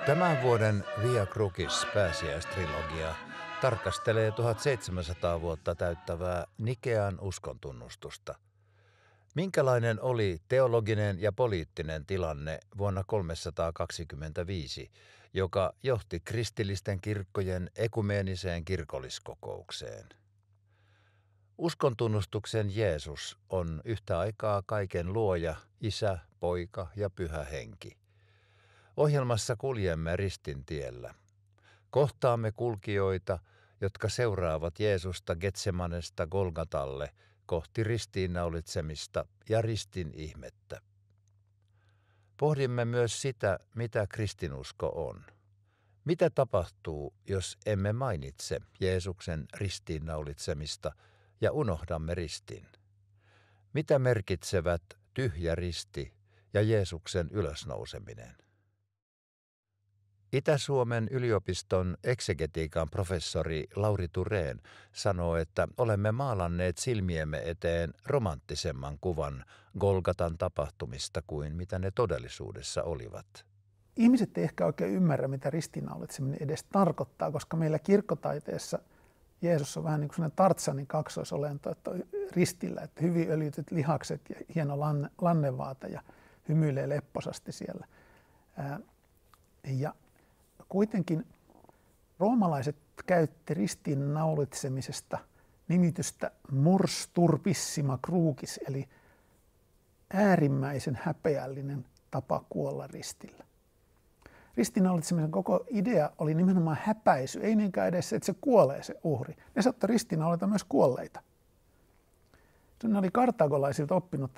Tämän vuoden Via Crucis pääsiäistrilogia tarkastelee 1700 vuotta täyttävää Nikean uskontunnustusta. Minkälainen oli teologinen ja poliittinen tilanne vuonna 325, joka johti kristillisten kirkkojen ekumeeniseen kirkolliskokoukseen? Uskontunnustuksen Jeesus on yhtä aikaa kaiken luoja, Isä, Poika ja Pyhä Henki. Ohjelmassa kuljemme ristin tiellä. Kohtaamme kulkijoita, jotka seuraavat Jeesusta Getsemanesta Golgatalle kohti ristiinnaulitsemista ja ristin ihmettä. Pohdimme myös sitä, mitä kristinusko on. Mitä tapahtuu, jos emme mainitse Jeesuksen ristiinnaulitsemista ja unohdamme ristin? Mitä merkitsevät tyhjä risti ja Jeesuksen ylösnouseminen? Itä-Suomen yliopiston eksegetiikan professori Lauri Thurén sanoo, että olemme maalanneet silmiemme eteen romanttisemman kuvan Golgatan tapahtumista kuin mitä ne todellisuudessa olivat. Ihmiset ei ehkä oikein ymmärrä, mitä ristiinnaulitseminen edes tarkoittaa, koska meillä kirkkotaiteessa Jeesus on vähän niin kuin sellainen Tartsanin kaksoisolento, että on ristillä, että hyvin öljytyt lihakset ja hieno lannevaate ja hymyilee lepposasti siellä. Ja kuitenkin roomalaiset käytti ristiinnaulitsemisesta nimitystä mors turpissima crucis, eli äärimmäisen häpeällinen tapa kuolla ristillä. Ristiinnaulitsemisen koko idea oli nimenomaan häpäisy, ei niinkään edes se, että se kuolee se uhri. Ne saattoi ristiinnaulita myös kuolleita. Ne oli kartagolaisilta oppinut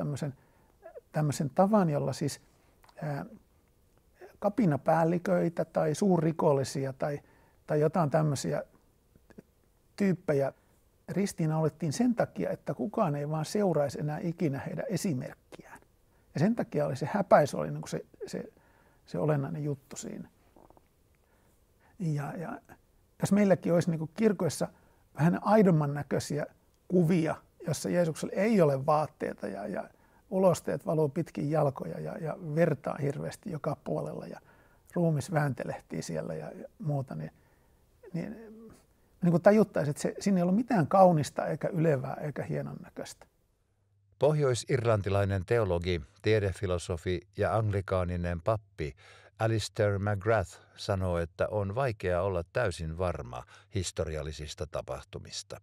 tämmöisen tavan, jolla siis kapinapäälliköitä tai suurrikollisia tai jotain tämmöisiä tyyppejä ristiinnaulittiin sen takia, että kukaan ei vaan seuraisi enää ikinä heidän esimerkkiään. Ja sen takia oli se häpäisy oli niin kuin se olennainen juttu siinä. Ja jos meilläkin olisi niin kuin kirkoissa vähän aidomman näköisiä kuvia, jossa Jeesuksella ei ole vaatteita ja ulosteet valuu pitkin jalkoja ja vertaa hirveästi joka puolella ja ruumis vääntelehtii siellä ja muuta, niin kuin tajuttaisiin, että siinä ei ollut mitään kaunista eikä ylevää eikä hienon näköistä. Pohjois-irlantilainen teologi, tiedefilosofi ja anglikaaninen pappi Alistair McGrath sanoo, että on vaikea olla täysin varma historiallisista tapahtumista.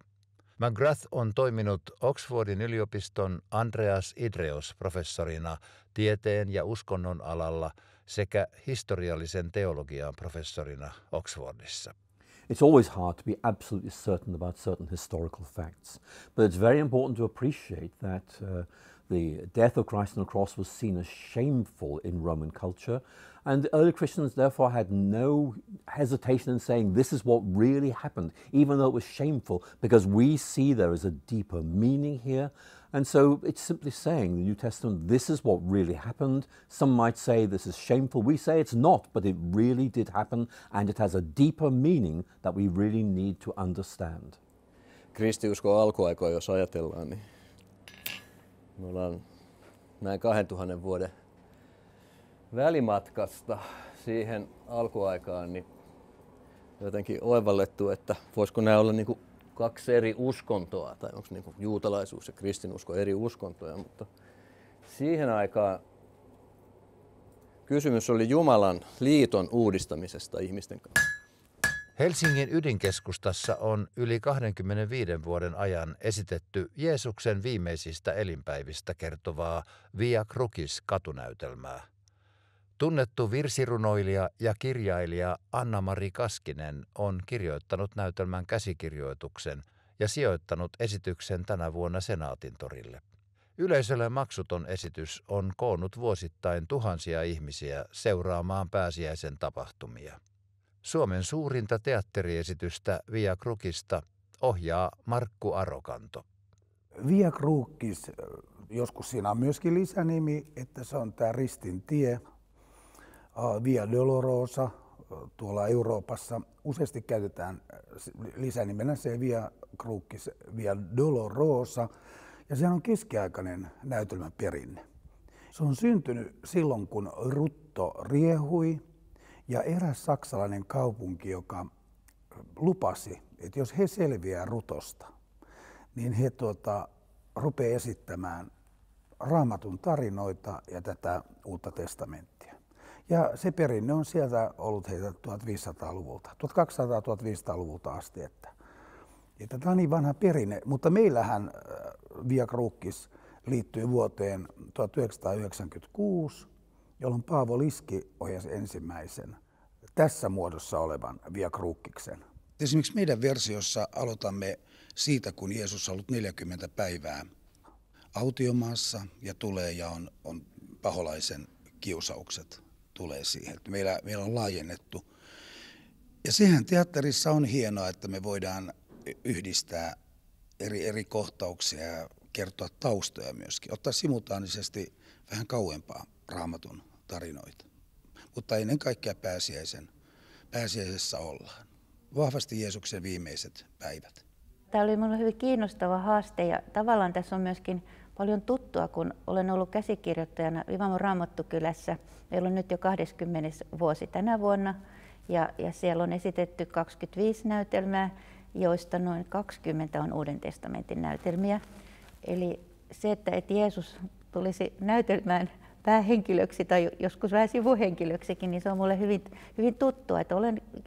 McGrath on toiminut Oxfordin yliopiston Andreas Idreos-professorina tieteen ja uskonnon alalla sekä historiallisen teologian professorina Oxfordissa. It's always hard to be absolutely certain about certain historical facts, but it's very important to appreciate that the death of Christ on the cross was seen as shameful in Roman culture, and the early Christians therefore had no hesitation in saying this is what really happened, even though it was shameful, because we see there is a deeper meaning here. And so it's simply saying, the New Testament, this is what really happened. Some might say this is shameful. We say it's not, but it really did happen, and it has a deeper meaning that we really need to understand. Kristiuskon alkuaikoja, jos ajatellaan, niin me ollaan näin 2000 vuoden välimatkasta siihen alkuaikaan, niin jotenkin oivallettu, että voisiko nämä olla niin kuin kaksi eri uskontoa, tai onko niin kuin juutalaisuus ja kristinusko eri uskontoja, mutta siihen aikaan kysymys oli Jumalan liiton uudistamisesta ihmisten kanssa. Helsingin ydinkeskustassa on yli 25 vuoden ajan esitetty Jeesuksen viimeisistä elinpäivistä kertovaa Via Crucis katunäytelmää. Tunnettu virsirunoilija ja kirjailija Anna-Mari Kaskinen on kirjoittanut näytelmän käsikirjoituksen ja sijoittanut esityksen tänä vuonna Senaatintorille. Yleisölle maksuton esitys on koonnut vuosittain tuhansia ihmisiä seuraamaan pääsiäisen tapahtumia. Suomen suurinta teatteriesitystä Via Crucista ohjaa Markku Arokanto. Via Crucis, joskus siinä on myöskin lisänimi, että se on tämä ristin tie. Via Dolorosa tuolla Euroopassa useasti käytetään lisänimenä se Via Crucis, Via Dolorosa, ja se on keskiaikainen näytelmäperinne. Se on syntynyt silloin, kun rutto riehui Ja eräs saksalainen kaupunki, joka lupasi, että jos he selviää rutosta, niin he rupeaa esittämään Raamatun tarinoita ja tätä Uutta testamenttia. Ja se perinne on sieltä ollut heitä 1500-luvulta, 1200-1500-luvulta asti. Että tämä on niin vanha perinne, mutta meillähän Via Crucis liittyy vuoteen 1996, jolloin Paavo Liski ohjasi ensimmäisen tässä muodossa olevan Via Cruciksen. Esimerkiksi meidän versiossa aloitamme siitä, kun Jeesus on ollut 40 päivää autiomaassa ja tulee ja on paholaisen kiusaukset tulee siihen. Meillä on laajennettu. Ja sehän teatterissa on hienoa, että me voidaan yhdistää eri kohtauksia ja kertoa taustoja myöskin. Ottaa simultaanisesti vähän kauempaa Raamatun tarinoita. Mutta ennen kaikkea pääsiäisessä ollaan. Vahvasti Jeesuksen viimeiset päivät. Tämä oli minulle hyvin kiinnostava haaste ja tavallaan tässä on myöskin paljon tuttua, kun olen ollut käsikirjoittajana Vivamon Raamattukylässä. Meillä on nyt jo 20. vuosi tänä vuonna ja siellä on esitetty 25 näytelmää, joista noin 20 on Uuden testamentin näytelmiä. Eli se, että Jeesus tulisi näytelmään päähenkilöksi tai joskus vähän sivuhenkilöksikin, niin se on minulle hyvin tuttua. Että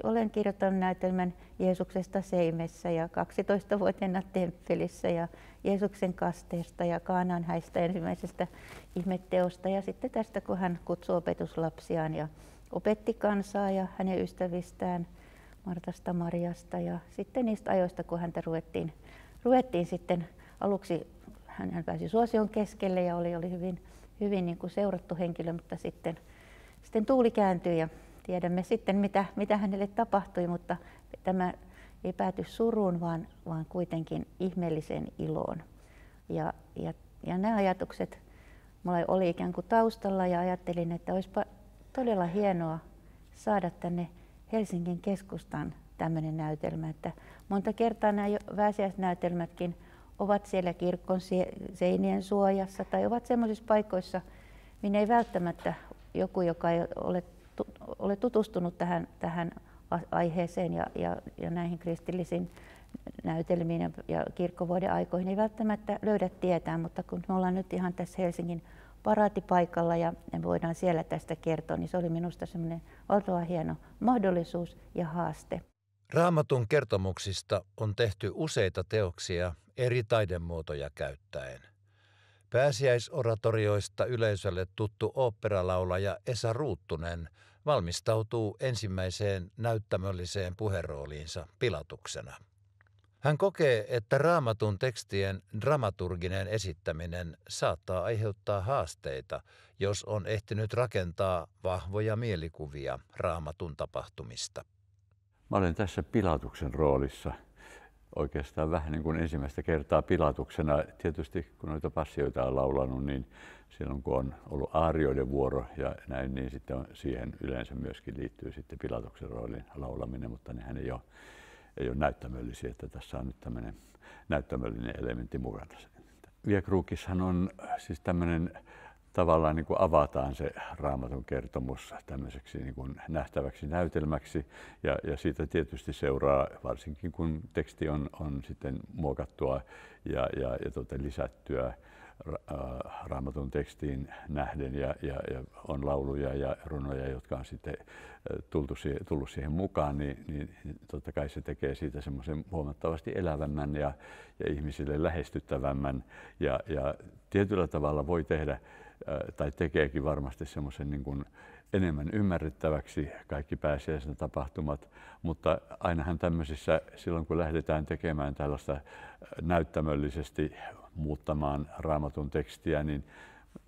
olen kirjoittanut näytelmän Jeesuksesta Seimessä ja 12-vuotiaana temppelissä ja Jeesuksen kasteesta ja Kaanaan häistä ensimmäisestä ihmetteosta ja sitten tästä, kun hän kutsui opetuslapsiaan ja opetti kansaa ja hänen ystävistään Martasta, Mariasta ja sitten niistä ajoista, kun häntä ruvettiin sitten aluksi, hän pääsi suosion keskelle ja oli hyvin niin kuin seurattu henkilö, mutta sitten tuuli kääntyi ja tiedämme sitten, mitä hänelle tapahtui, mutta tämä ei pääty suruun, vaan kuitenkin ihmeelliseen iloon. Ja nämä ajatukset mulla oli ikään kuin taustalla ja ajattelin, että olisipa todella hienoa saada tänne Helsingin keskustaan tämmöinen näytelmä, että monta kertaa nämä pääsiäisnäytelmätkin ovat siellä kirkon seinien suojassa tai ovat sellaisissa paikoissa, minne ei välttämättä joku, joka ei ole tutustunut tähän aiheeseen ja näihin kristillisiin näytelmiin ja kirkkovuoden aikoihin, ei välttämättä löydä tietää, mutta kun me ollaan nyt ihan tässä Helsingin paraatipaikalla ja me voidaan siellä tästä kertoa, niin se oli minusta semmoinen valtavan hieno mahdollisuus ja haaste. Raamatun kertomuksista on tehty useita teoksia eri taidemuotoja käyttäen. Pääsiäisoratorioista yleisölle tuttu oopperalaulaja Esa Ruuttunen valmistautuu ensimmäiseen näyttämölliseen puherooliinsa Pilatuksena. Hän kokee, että Raamatun tekstien dramaturginen esittäminen saattaa aiheuttaa haasteita, jos on ehtinyt rakentaa vahvoja mielikuvia Raamatun tapahtumista. Mä olen tässä Pilatuksen roolissa oikeastaan vähän niin kuin ensimmäistä kertaa Pilatuksena. Tietysti kun noita passioita on laulanut, niin silloin kun on ollut aarioiden vuoro ja näin, niin sitten siihen yleensä myöskin liittyy sitten Pilatuksen roolin laulaminen, mutta nehän ei ole näyttämöllisiä, että tässä on nyt tämmöinen näyttämöllinen elementti mukana. Via Crucishan on siis tämmöinen tavallaan niin kuin avataan se Raamatun kertomus tämmöiseksi niin kuin nähtäväksi näytelmäksi ja siitä tietysti seuraa, varsinkin kun teksti on sitten muokattua ja lisättyä Raamatun tekstiin nähden ja on lauluja ja runoja, jotka on sitten tullut siihen mukaan, niin totta kai se tekee siitä semmoisen huomattavasti elävämmän ja ihmisille lähestyttävämmän ja tietyllä tavalla voi tehdä tai tekeekin varmasti semmoisen niin kuin enemmän ymmärrettäväksi kaikki pääsiäisen tapahtumat, mutta ainahan tämmöisissä, silloin kun lähdetään tekemään tällaista näyttämöllisesti muuttamaan Raamatun tekstiä, niin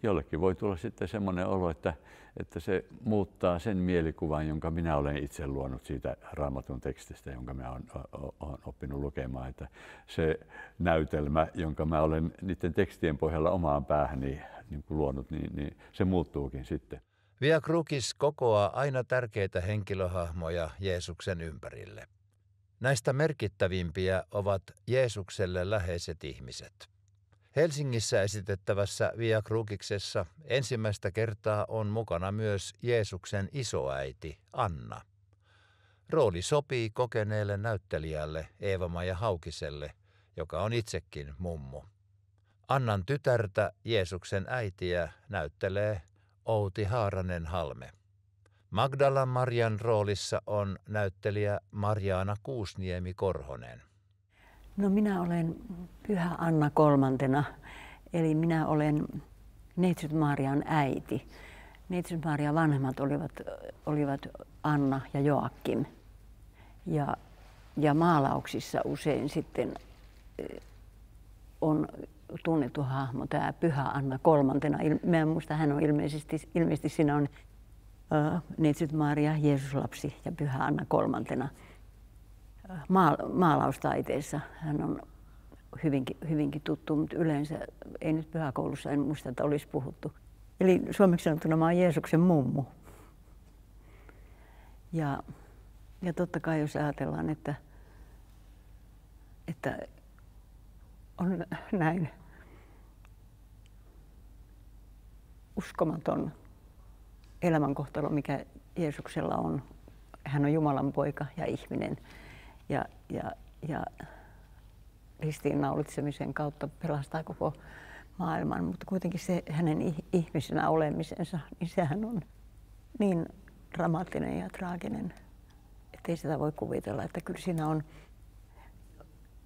jollekin voi tulla sitten semmoinen olo, että se muuttaa sen mielikuvan, jonka minä olen itse luonut siitä Raamatun tekstistä, jonka mä olen oppinut lukemaan. Että se näytelmä, jonka mä olen niiden tekstien pohjalla omaan päähäni niin kuin luonut, niin se muuttuukin sitten. Via Crucis kokoaa aina tärkeitä henkilöhahmoja Jeesuksen ympärille. Näistä merkittävimpiä ovat Jeesukselle läheiset ihmiset. Helsingissä esitettävässä Via Cruciksessa ensimmäistä kertaa on mukana myös Jeesuksen isoäiti Anna. Rooli sopii kokeneelle näyttelijälle Eeva-Maija Haukiselle, joka on itsekin mummu. Annan tytärtä, Jeesuksen äitiä, näyttelee Outi Haaranen-Halme. Magdalan Marian roolissa on näyttelijä Marjaana Kuusniemi-Korhonen. No minä olen Pyhä Anna kolmantena, eli minä olen Neitsyt Marian äiti. Neitsyt Marian vanhemmat olivat Anna ja Joakim. Ja maalauksissa usein sitten on tunnettu hahmo, tämä Pyhä Anna kolmantena. Mä en muista, hän on ilmeisesti siinä on Neitsyt Maria, Jeesuslapsi ja Pyhä Anna kolmantena. Maalaustaiteessa hän on hyvinkin tuttu, mutta yleensä ei nyt pyhäkoulussa, en muista, että olisi puhuttu. Eli suomeksi sanottuna mä oon Jeesuksen mummu. Ja totta kai jos ajatellaan, että on näin uskomaton elämänkohtalo, mikä Jeesuksella on. Hän on Jumalan poika ja ihminen. Ja ristiinnaulitsemisen kautta pelastaa koko maailman, mutta kuitenkin se hänen ihmisenä olemisensa, niin sehän on niin dramaattinen ja traaginen, ettei sitä voi kuvitella. Että kyllä siinä on,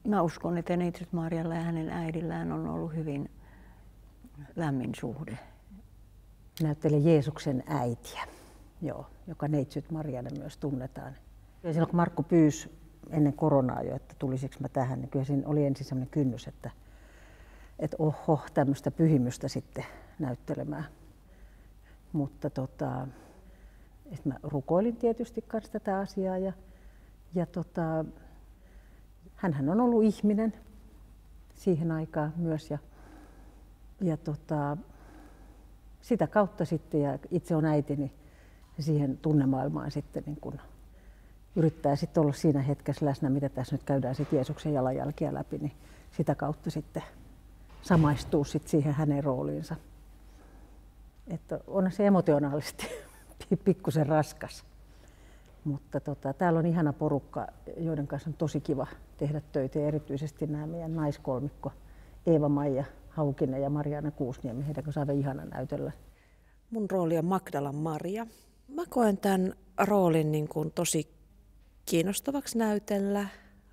mä uskon, että Neitsyt Marialla ja hänen äidillään on ollut hyvin lämmin suhde. Näyttelen Jeesuksen äitiä, joka Neitsyt Mariana myös tunnetaan. Ja silloin kun Markku pyysi ennen koronaa jo, että tulisiko mä tähän, niin kyllä siinä oli ensin sellainen kynnys, että oho, tämmöistä pyhimystä sitten näyttelemään. Mutta että mä rukoilin tietysti kanssa tätä asiaa ja hänhän on ollut ihminen siihen aikaan myös ja sitä kautta sitten ja itse on äitini siihen tunnemaailmaan sitten niin kun yrittää sitten olla siinä hetkessä läsnä, mitä tässä nyt käydään sitten Jeesuksen jalanjälkiä läpi, niin sitä kautta sitten samaistuu sitten siihen hänen rooliinsa. Että on se emotionaalisesti pikkusen raskas. Mutta täällä on ihana porukka, joiden kanssa on tosi kiva tehdä töitä ja erityisesti nämä meidän naiskolmikko Eeva-Maija Haukinen ja Marjaana Kuusniemi, heidän kanssa aivan ihana näytellä. Mun rooli on Magdalan Maria. Mä koen tämän roolin niin kuin tosi kiinnostavaksi näytellä.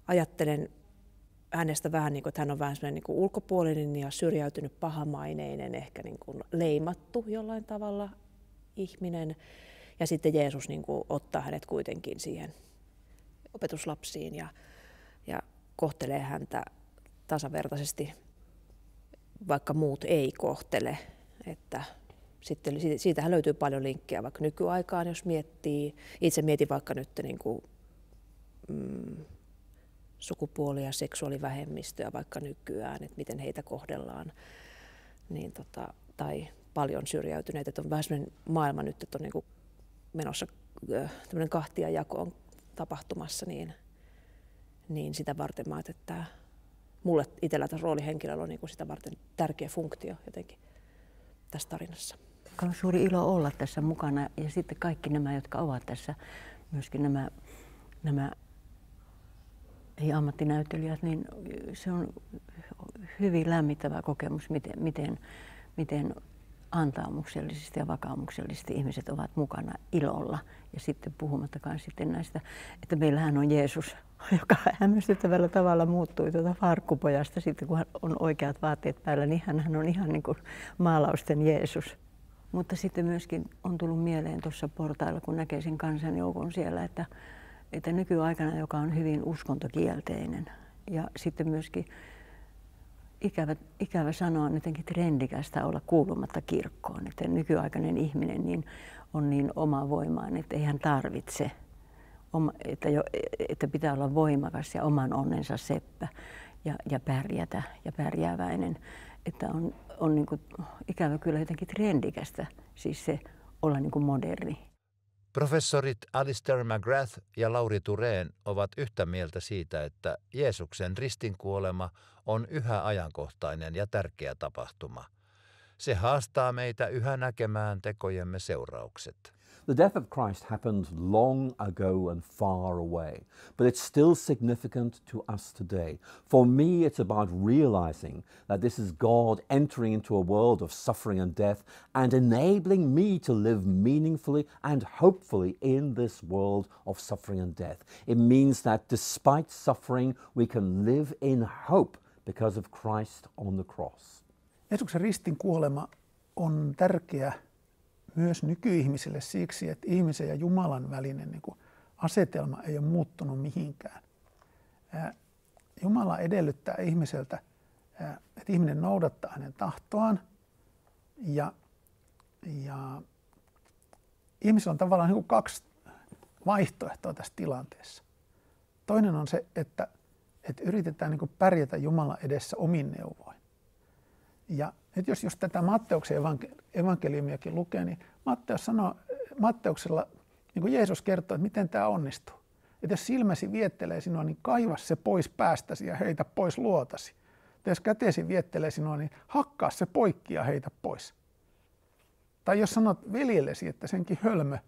Ajattelen hänestä vähän niin kuin, että hän on vähän sellainen niin kuin ulkopuolinen ja syrjäytynyt, pahamaineinen, ehkä niin kuin leimattu jollain tavalla ihminen. Ja sitten Jeesus niin kuin ottaa hänet kuitenkin siihen opetuslapsiin ja kohtelee häntä tasavertaisesti, vaikka muut ei kohtele. Että sitten siitähän löytyy paljon linkkejä vaikka nykyaikaan, jos miettii. Itse mietin vaikka nyt niin kuin, sukupuoli- ja seksuaalivähemmistöä vaikka nykyään, että miten heitä kohdellaan. Niin tai paljon syrjäytyneitä. Että on vähän sellainen maailma nyt, että on niin kuin menossa tämmöinen kahtiajako on tapahtumassa, niin sitä varten mä ajattelin, että mulle itsellä tässä roolihenkilöllä on niin kuin sitä varten tärkeä funktio jotenkin tässä tarinassa. On suuri ilo olla tässä mukana ja sitten kaikki nämä, jotka ovat tässä, myöskin nämä ammattinäyttelijät, niin se on hyvin lämmittävä kokemus, miten antaumuksellisesti ja vakaumuksellisesti ihmiset ovat mukana ilolla. Ja sitten puhumattakaan sitten näistä, että meillähän on Jeesus, joka hämmästyttävällä tavalla muuttui farkkupojasta sitten, kun on oikeat vaatteet päällä, niin hän on ihan niin kuin maalausten Jeesus. Mutta sitten myöskin on tullut mieleen tuossa portailla, kun näkee sen kansanjoukon siellä, että nykyaikana, joka on hyvin uskontokielteinen ja sitten myöskin ikävä sanoa on jotenkin trendikästä olla kuulumatta kirkkoon. Että nykyaikainen ihminen niin on niin omavoimainen, että ei hän tarvitse, että pitää olla voimakas ja oman onnensa seppä ja pärjätä ja pärjääväinen. Että on niin kuin, ikävä kyllä jotenkin trendikästä, siis se olla niin kuin moderni. Professorit Alistair McGrath ja Lauri Thurén ovat yhtä mieltä siitä, että Jeesuksen ristinkuolema on yhä ajankohtainen ja tärkeä tapahtuma. Se haastaa meitä yhä näkemään tekojemme seuraukset. The death of Christ happened long ago and far away, but it's still significant to us today. For me, it's about realizing that this is God entering into a world of suffering and death and enabling me to live meaningfully and hopefully in this world of suffering and death. It means that despite suffering, we can live in hope because of Christ on the cross. Jeesuksen ristin kuolema on tärkeä myös nykyihmisille siksi, että ihmisen ja Jumalan välinen asetelma ei ole muuttunut mihinkään. Jumala edellyttää ihmiseltä, että ihminen noudattaa hänen tahtoaan ja ihmisillä on tavallaan kaksi vaihtoehtoa tässä tilanteessa. Toinen on se, että yritetään pärjätä Jumalan edessä omin neuvoin. Ja nyt jos tätä Matteuksen evankeliumiakin lukee, niin Matteuksella niin Jeesus kertoo, että miten tämä onnistuu. Että jos silmäsi viettelee sinua, niin kaiva se pois päästäsi ja heitä pois luotasi. Tai jos kätesi viettelee sinua, niin hakkaa se poikki ja heitä pois. Tai jos sanot veljellesi, että senkin hölmö,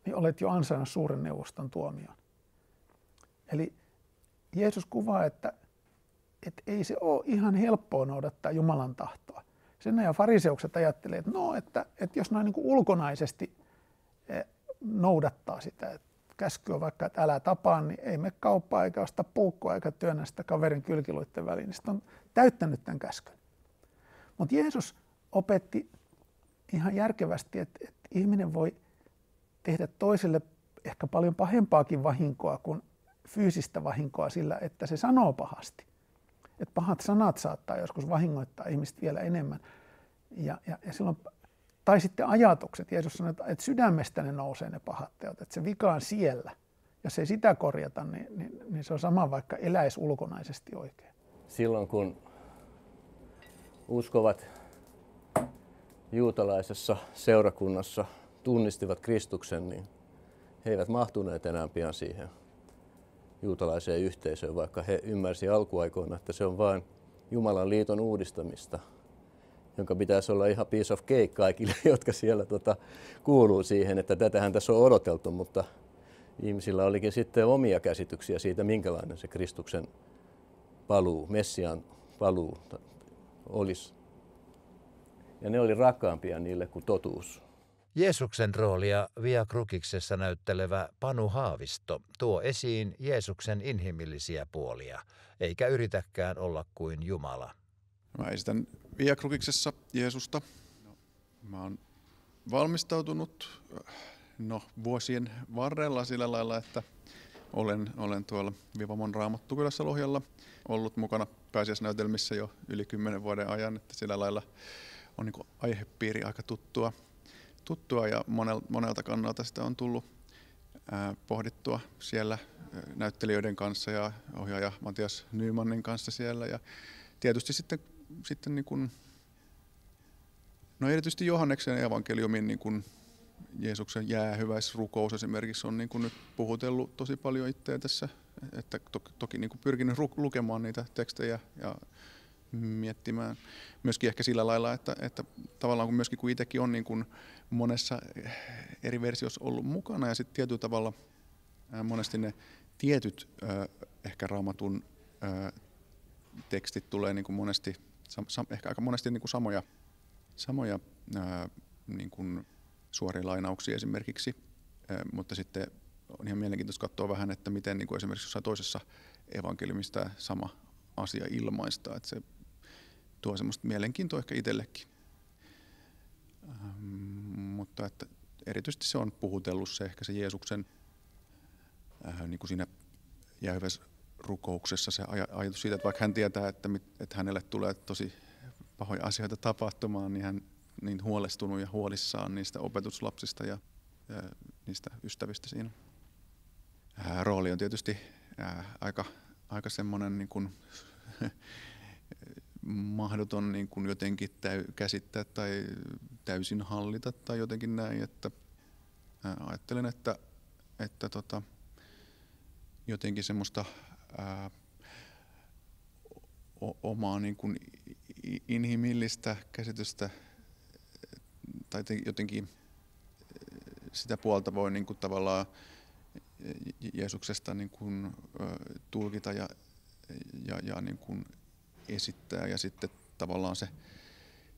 niin olet jo ansainnut suuren neuvoston tuomion. Eli Jeesus kuvaa, että ei se ole ihan helppoa noudattaa Jumalan tahtoa. Sen ajan fariseukset ajattelee, että jos noin ulkonaisesti noudattaa sitä, että käsky on vaikka, että älä tapaa, niin ei mene kauppaa eikä osta puukkoa eikä työnnä sitä kaverin kylkiluiden väliin, niin sitten on täyttänyt tämän käskyn. Mutta Jeesus opetti ihan järkevästi, että ihminen voi tehdä toiselle ehkä paljon pahempaakin vahinkoa kuin fyysistä vahinkoa sillä, että se sanoo pahasti. Että pahat sanat saattaa joskus vahingoittaa ihmistä vielä enemmän. Ja silloin, tai sitten ajatukset. Jeesus sanoi, että sydämestä ne nousee ne pahat teot. Että se vika on siellä. Jos ei sitä korjata, niin se on sama, vaikka eläisi ulkonaisesti oikein. Silloin kun uskovat juutalaisessa seurakunnassa tunnistivat Kristuksen, niin he eivät mahtuneet enää pian siihen juutalaiseen yhteisöön, vaikka he ymmärsivät alkuaikoina, että se on vain Jumalan liiton uudistamista, jonka pitäisi olla ihan piece of cake kaikille, jotka siellä kuuluu siihen, että tätähän tässä on odoteltu, mutta ihmisillä olikin sitten omia käsityksiä siitä, minkälainen se Kristuksen paluu, Messiaan paluu olisi. Ja ne oli rakkaampia niille kuin totuus. Jeesuksen roolia Via Crucixessa näyttelevä Panu Haavisto tuo esiin Jeesuksen inhimillisiä puolia, eikä yritäkään olla kuin Jumala. Mä esitän Via Crucixessa Jeesusta. Mä oon valmistautunut vuosien varrella sillä lailla, että olen tuolla Vivamon Raamattukylässä Lohjalla ollut mukana pääsiäisnäytelmissä jo yli 10 vuoden ajan, että sillä lailla on niin kuin aihepiiri aika tuttua ja monelta kannalta sitä on tullut pohdittua siellä näyttelijöiden kanssa ja ohjaaja Matias Nymanin kanssa siellä. Ja tietysti sitten niin kuin, erityisesti Johanneksen evankeliumin niin kuin Jeesuksen jäähyväisrukous esimerkiksi on niin kuin nyt puhutellut tosi paljon itseä tässä, että toki niin kuin pyrkinyt lukemaan niitä tekstejä ja miettimään myöskin ehkä sillä lailla, että tavallaan kun myöskin kun itsekin on niin kuin monessa eri versiossa ollut mukana ja sitten tietyllä tavalla monesti ne tietyt ehkä Raamatun tekstit tulee niin kuin monesti, ehkä aika monesti niin kuin samoja niin kuin suoria lainauksia esimerkiksi, mutta sitten on ihan mielenkiintoista katsoa vähän, että miten niin kuin esimerkiksi jossain toisessa evankeliumissa sama asia ilmaistaan, että se tuo semmoista mielenkiintoa ehkä itsellekin. Mutta että erityisesti se on puhutellut se ehkä se Jeesuksen niin kuin siinä jäähyväisrukouksessa se ajatus siitä, että vaikka hän tietää, että hänelle tulee tosi pahoja asioita tapahtumaan, niin hän niin huolestunut ja huolissaan niistä opetuslapsista ja niistä ystävistä siinä. Rooli on tietysti aika semmoinen niin kuin mahdoton niin kuin jotenkin käsittää tai täysin hallita tai jotenkin näin, että ajattelen, että jotenkin semmoista omaa niin kuin inhimillistä käsitystä tai jotenkin sitä puolta voi niin kuin tavallaan Jeesuksesta niin kuin tulkita ja niin kuin esittää, ja sitten tavallaan se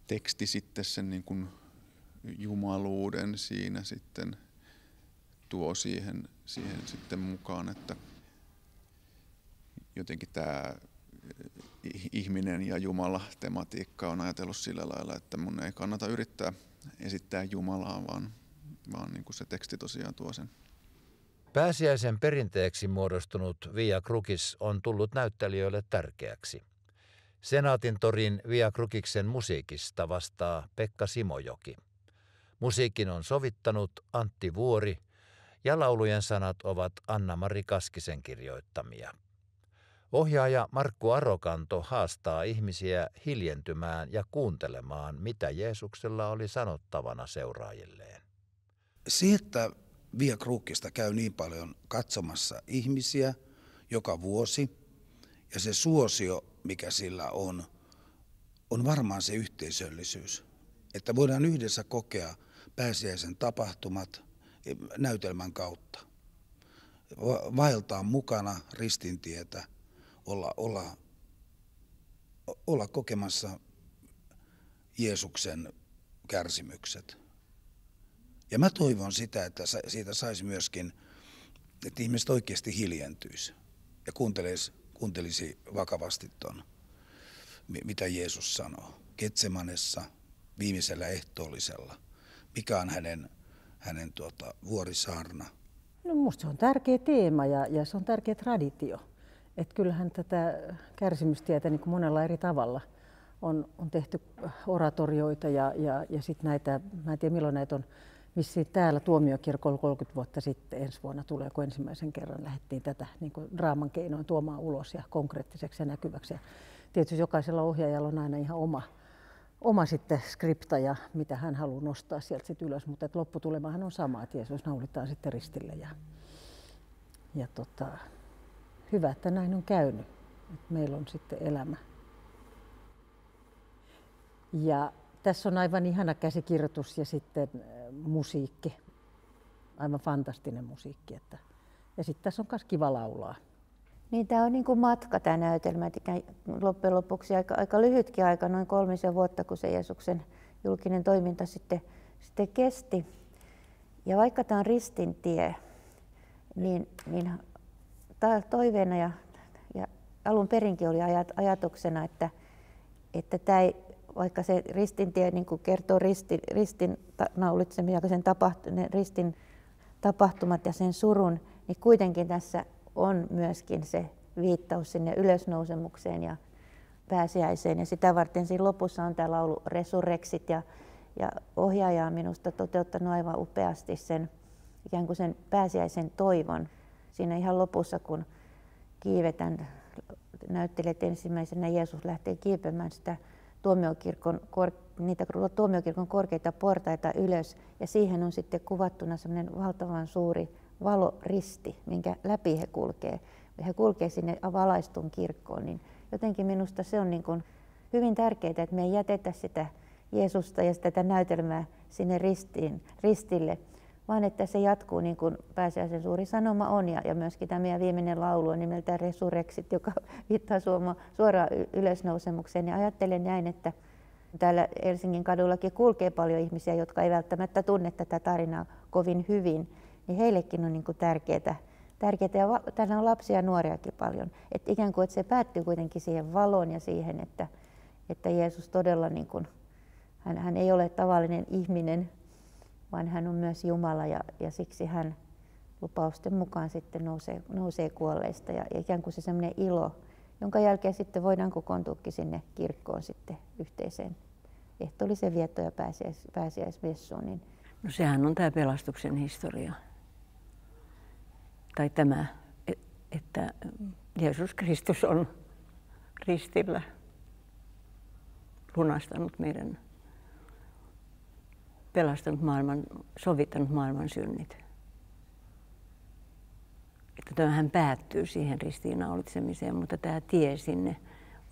teksti sitten sen niin kuin jumaluuden siinä sitten tuo siihen sitten mukaan, että jotenkin tämä ihminen ja Jumala tematiikka on ajatellut sillä lailla, että mun ei kannata yrittää esittää Jumalaa, vaan niin kuin se teksti tosiaan tuo sen. Pääsiäisen perinteeksi muodostunut Via Crucis on tullut näyttelijöille tärkeäksi. Senaatintorin Via Cruciksen musiikista vastaa Pekka Simojoki. Musiikin on sovittanut Antti Vuori ja laulujen sanat ovat Anna-Mari Kaskisen kirjoittamia. Ohjaaja Markku Arokanto haastaa ihmisiä hiljentymään ja kuuntelemaan, mitä Jeesuksella oli sanottavana seuraajilleen. Se, että Via Crucista käy niin paljon katsomassa ihmisiä joka vuosi, ja se suosio, mikä sillä on varmaan se yhteisöllisyys. Että voidaan yhdessä kokea pääsiäisen tapahtumat näytelmän kautta. Vaeltaa mukana ristintietä, olla kokemassa Jeesuksen kärsimykset. Ja mä toivon sitä, että siitä saisi myöskin, että ihmiset oikeasti hiljentyisi ja kuuntelisi vakavasti ton, mitä Jeesus sanoo. Getsemanessa, viimeisellä ehtoollisella. Mikä on hänen vuorisaarna? No musta se on tärkeä teema ja se on tärkeä traditio. Että kyllähän tätä kärsimystietä niin kuin monella eri tavalla on tehty oratorioita ja sitten näitä, mä en tiedä milloin näitä on vissiin täällä Tuomiokirkolla 30 vuotta sitten ensi vuonna tulee, kun ensimmäisen kerran lähdettiin tätä niin kuin draaman keinoin tuomaan ulos ja konkreettiseksi ja näkyväksi. Ja tietysti jokaisella ohjaajalla on aina ihan oma sitten skripta ja mitä hän haluaa nostaa sieltä sitten ylös, mutta lopputulemahan on sama, että Jeesus naulitaan sitten ristille ja hyvä, että näin on käynyt, että meillä on sitten elämä. Ja tässä on aivan ihana käsikirjoitus ja sitten musiikki, aivan fantastinen musiikki. Ja sitten tässä on myös kiva laulaa. Niin, tämä on niin kuin matka tämä näytelmä, loppujen lopuksi aika lyhytkin aika, noin 3 vuotta, kun se Jeesuksen julkinen toiminta sitten kesti. Ja vaikka tämä on ristin tie, niin toiveena ja alun perinkin oli ajatuksena, että tämä ei, vaikka se ristintie niin kuin kertoo ristin ristin tapahtumat ja sen surun, niin kuitenkin tässä on myöskin se viittaus sinne ylösnousemukseen ja pääsiäiseen. Ja sitä varten siinä lopussa on tämä laulu Resurrexit ja ohjaaja on minusta toteuttanut aivan upeasti sen ikään kuin sen pääsiäisen toivon. Siinä ihan lopussa, kun kiivetään, näyttelijät ensimmäisenä Jeesus lähtee kiipeämään sitä tuomiokirkon korkeita portaita ylös, ja siihen on sitten kuvattuna semmoinen valtavan suuri valoristi, minkä läpi he kulkee. He kulkee sinne valaistun kirkkoon, niin jotenkin minusta se on niin kuin hyvin tärkeää, että me ei jätetä sitä Jeesusta ja sitä näytelmää sinne ristille, vaan että se jatkuu niin kuin pääsiäisen suuri sanoma on, ja myöskin tämä meidän viimeinen laulu on nimeltään Resurrexit, joka viittaa suoraan ylösnousemukseen. Ja ajattelen näin, että täällä Helsingin kadullakin kulkee paljon ihmisiä, jotka ei välttämättä tunne tätä tarinaa kovin hyvin, niin heillekin on niin kuin tärkeää. Ja täällä on lapsia ja nuoriakin paljon. Että ikään kuin että se päättyy kuitenkin siihen valoon ja siihen, että Jeesus todella, niin kuin, hän ei ole tavallinen ihminen, vaan hän on myös Jumala, ja siksi hän lupausten mukaan sitten nousee kuolleista. Ja ikään kuin se sellainen ilo, jonka jälkeen sitten voidaan kokoontuakin sinne kirkkoon sitten yhteiseen ehtoolliseen viettoon ja pääsiäismessuun. Niin. No sehän on tämä pelastuksen historia. Tai tämä, että Jeesus Kristus on ristillä lunastanut meidän pelastanut maailman, sovittanut maailman synnit. Että tämähän päättyy siihen ristiinnaulitsemiseen, mutta tämä tie sinne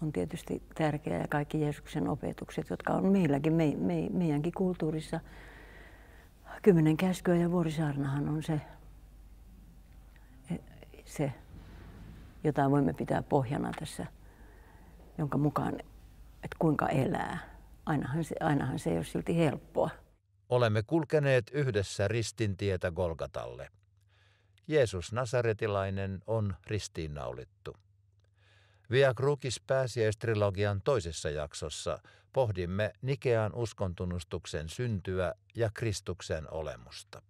on tietysti tärkeä ja kaikki Jeesuksen opetukset, jotka on meilläkin, meidänkin kulttuurissa. 10 käskyä ja vuorisaarnahan on se, jota voimme pitää pohjana tässä, jonka mukaan, että kuinka elää. Ainahan se ei ole silti helppoa. Olemme kulkeneet yhdessä ristintietä Golgatalle. Jeesus Nasaretilainen on ristiinnaulittu. Via Crucis pääsiäistrilogian toisessa jaksossa pohdimme Nikean uskontunnustuksen syntyä ja Kristuksen olemusta.